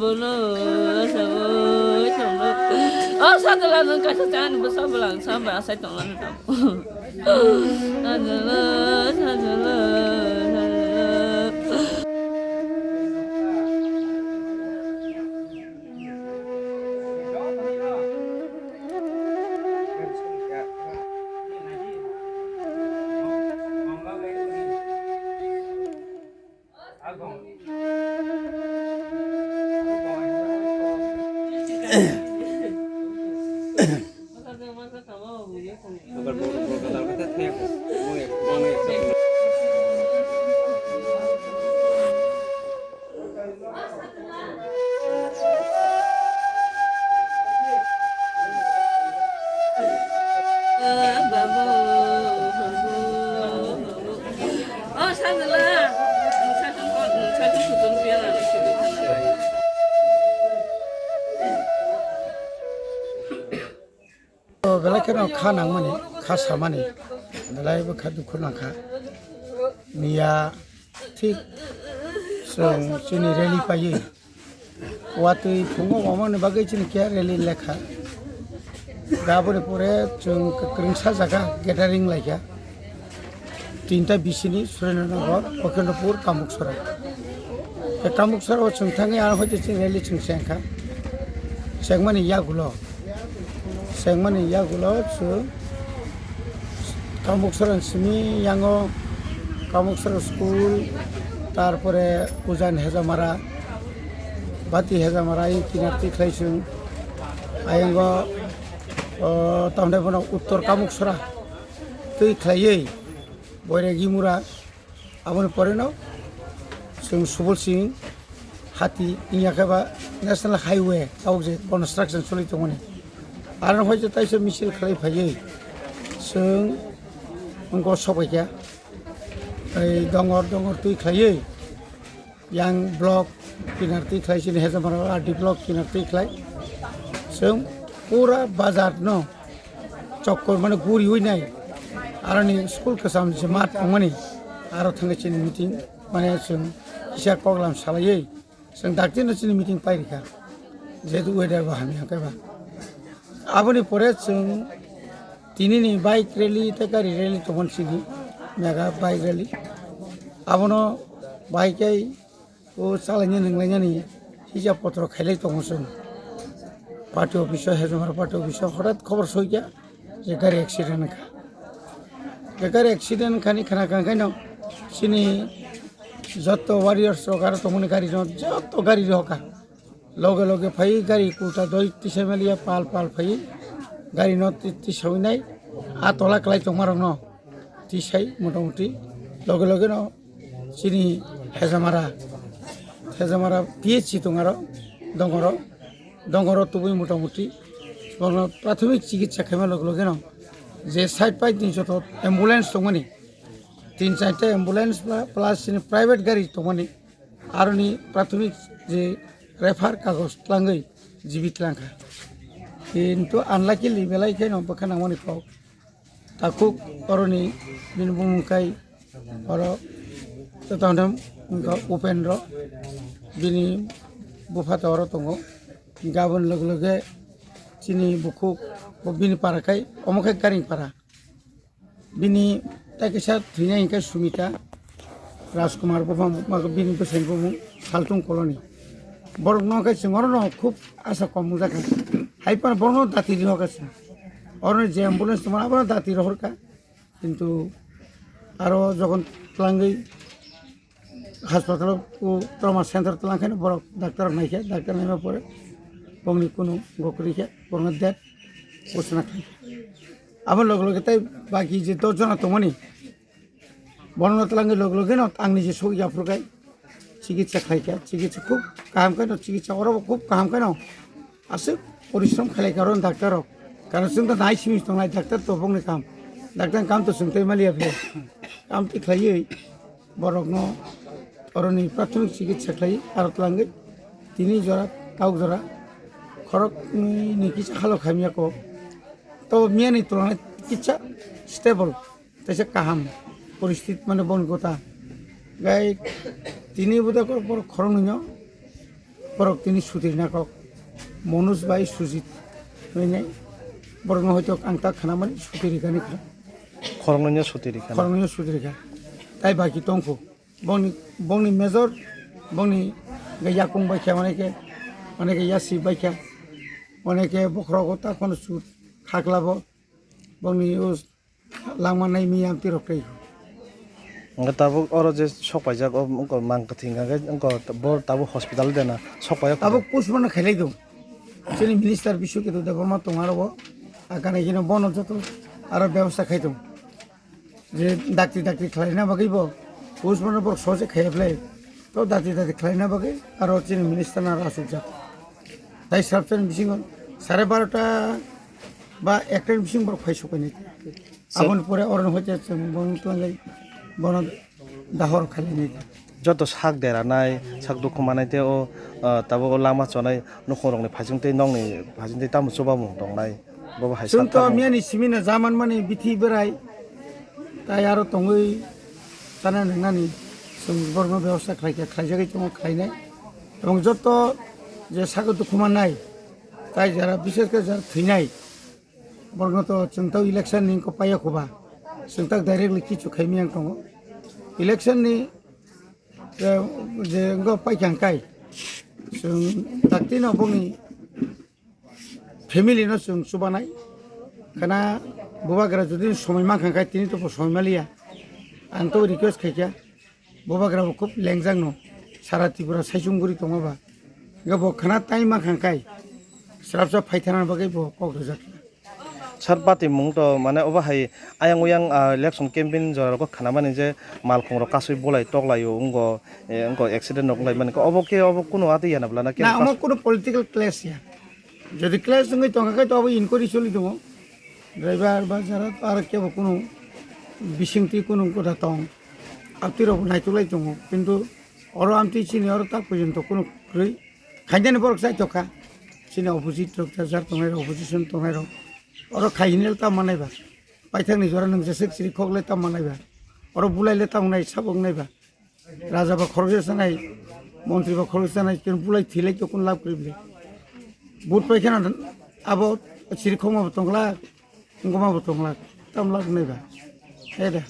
bulu sabu chomlo oh sadala nang kasa chan bu sabulang sampai asai tonglan ta sadala sadala बेला केन खा नांगमानि खा सामानि बेलायबो खा दुखु नांखा मिया ठीक जों जोंनि रेलि पायो वातै फुङाव मामानो बागै जों के रेलि लेखा गाबोन परे जों गोख्रोंसा जागा गेदारिं लायखा 3टा बिसिनि सुरेन्द्रनगर लखिमपुर कामुकसरा बे कामुकसराव जों थाङै आरो हयতো जों रेलि जों सेंखा सेंमानि यागुलो सेंमानि यागुलो जों कामुकसरा सिमी यांगो कामुकसरा स्कुल तारपरे उजान हेजामारा बाति हेजामारा किनारति खायसों आयंगो तामदाबना उत्तर कामुकसरा तै खायै बयरेगि मुरा आबोन परेनो जों सुबल सिं हाति इयाखबा नेशनल हाइवे आवजे कन्स्ट्राक्शन सलितोमोन आरो हयतो ताइसो मिसिल खालाय फायै जों अंगो सबायखा दंगर तै खायै यां ब्लक किनारति खायसिन हेजामारा आरडि ब्लक किनारति खाय जों पूरा बाजार न चक्कर माने गुरि होइनाय आरो नि स्कुल कसाम जमात थांमानि आरो थांगासिनो मिटिं माने जों इसा प्रग्राम सालायै जों दाक्तिनसिनि मिटिं पाइरिखा जेतु वेदार बाहामि हाकाबा आबोनि परे जों दिनैनि बाइक रेलि ते गारि रेलि तमनसिनि मेगा बाइक रेलि आबोनो बाइकै ओ सालायनो नंलायनानै हिसाब पत्र खायलाय दङ जों पार्टी अफिस हेजामारा पार्टी अफिस हठाৎ खबर सैया जे गारि एक्सिडेन्ट खा बे गारि एक्सिडेन्ट खानि खोनाखांखायनो सिनि जत वारियर्स गारो तमनि गारि जत गारि हका लगे लगे फाइ गारि कुटा दय तिसेमेलिया पाल पाल फाइ गारि न तिसौनाय आतला क्लाय तमार न तिसाय मोटामुटी लगे लगे न सिनि हेजामारा पिएचसि दंगारो दंगर तुबै मोटामुटी प्राथमिक चिकित्सा खायमा लगे लगे न जे साइड पाइ दिन जत एम्बुलेंस दंमोन 3-4टा एम्बुलेंस प्लास प्राइवेट गारि दंमोन आरो नि प्राथमिक जे रेफार कागज लाङै जिबित लांखा किन्तु आनलाकिलि बेलायखाय न बखानांगौनि फाव ताकु अरनि बिन बुंखाय अर ततावदम उपेन्द्र बिनि बुफाता अर दङ गाबोन लगे लगे चिनि बुखु बिनि पाराखाय अमखाय गारि पारा बिनि ताकेसा थैनाय इंखाय सुमिता राजकुमार बफा बिनि बोसोन बुं सालथुं कलनि बरक नखाय सिङर न खूब आशा कम जाखा हाइपार बरन दाति रहकासि अरन जे एम्बुलेंस तमा आबा दाति रहरका किन्तु आरो जखन लांगै हासपाताल ट्रमा सेन्टार तलांखायनो बरक डाक्टर नायखे डाक्टर नायमा परे बंनि कुनु गकरिखे बरन देट घोषणा खाय आबो लगे लगे ताइ बाकी जे 10 जना तमनि बरन तलांगै लगे लगे न आंनि जे सगियाफोरखाय चिकित्सा खायखा चिकित्सा खूब गाहामखायनो चिकित्सा अराबो खूब गाहामखायनो आसो परिश्रम खालायखारन डाक्टर कारण जों दा नाय सिमिस दंनाय डाक्टर तो बुंनो डाक्टर काम तो सोंथाय मालिया बे काम ति खायै बरक न अरनि प्राथमिक चिकित्सा खायै आरो तलांगै 3 जरा दाउ जरा खरक नि किसा खालो खामियाको तो मियानि तुलनाय किसा स्टेबल तैसे काहाम परिस्थिति माने बनगता गाय 3 बुदा पर खरं नो বরক তিনি সুধীর নাকক মনোজ বাই সুজিত হইনাই বরং হয়তো আংতা খানামানি সুতিরিখানি খরংনিয়া সুতিরিখা খরংনিয়া সুতিরিখা তাই বাকি তংখো বংনি মেজর বংনি ইয়াকুং বাইখা অনেকে ইয়াসি বাইখা অনেকে বখরগতা কোন সুদ খাকলাবো বংনি লাংমানাই মিয়াম তিরকাই তাবো অর যে সপাইজাক অঙ্ক মাংকাথিঙ্গাকে অঙ্ক বর তাবো হসপিটাল দেনা সপাইয়া তাবো পুষ্পনা খাইলাই দো যিনি মিনিস্টার বিশ্বকেতু দেববর্মা তোমারও আকানে এখানে বন যত আরো ব্যবস্থা খাইতো যে ডাক্তি খাই না বাকিব পুষ্পনা বর সহজে খাই ফেলাই তো ডাক্তি খাই না বাকি আর যিনি মিনিস্টার না আসুক যা তাই সাবধান বিশিং 12:30 বা 1টার বিশিং বর খাই শুকাই আপন পরে অরণ হইতে বন তোলাই বন দাহর খালি নেই যত শাক দেরা নাই শাক দুঃখ মানাইতে ও তাবো লামা চনাই নখরংনি ফাজিংতে নংনি ফাজিংতে তামু চবামু দংনাই বাবা হাই जोंथ' मियानि सिमिना जामान माने बिथि बोराय ताय आरो तंगै जाना नोंनानि जों बर्म बेबस्था खालायजागै दङ खालायनाय এবং যত যে सागो दुखु माननाय ताय जारा बिसेसके जारा थैनाय बर्गत जोंथ' इलेक्शन निंको पायाखोबा जोंथ' डाइरेक्टलि किछु खायमियां दङ इलेक्शन नि जे गो पायखांखाय जों दाक्तिनो बंनि फेमिली न जों सुबानाय खाना बबाग्रा जुदि समय माखांखाय तिनि तो समय मालिया आं तो रिक्वेस्ट खायखा बबाग्राबो खूब लेंजां न सारा त्रिपुरा साइसुंगुरि दङबा गबो खाना टाइम माखांखाय स्राबसा फायथाना बागै बो कक्राझार सारपाति मुंग तो माने ओबा हाय आयां उयां इलेक्शन कैम्पेन जरको खाना माने जे मालखंरो कासै बलाय टकलायो उंगो एक्सिडेंट नकलाय माने अबो कुनो आते यानाब्ला ना ना अमो कुनो पॉलिटिकल क्लास या যদি ক্লাস সঙ্গে তঙ্কাকাই তো আবার ইনকোয়ারি চলি দেবো ড্রাইভার বা যারা আর কেউ কোনো বিশিংটি কোনো কথা তং আপতির নাইতুলাই দङ কিন্তু অর আমতি চিনি অর তা পর্যন্ত কোনো খাইজানি বরক চাই তকা চিনি অপোজিট যার তোমার অপোজিশন তোমার অর খাইনেল তা মানাইবা পাইথাংনি জরা নों जेसे सिरि खगले ता मानायबा अर बुलाइले ता उनाय साबक नायबा राजा बा खरगे जानाय मन्त्रि बा खरगे जानाय किन बुलाइ थिलाय तो कोन लाभ करिबले बुट पाइखाना आबो सिरि खमाबो तंगला गमाबो तंगला तामला नायबा हे दे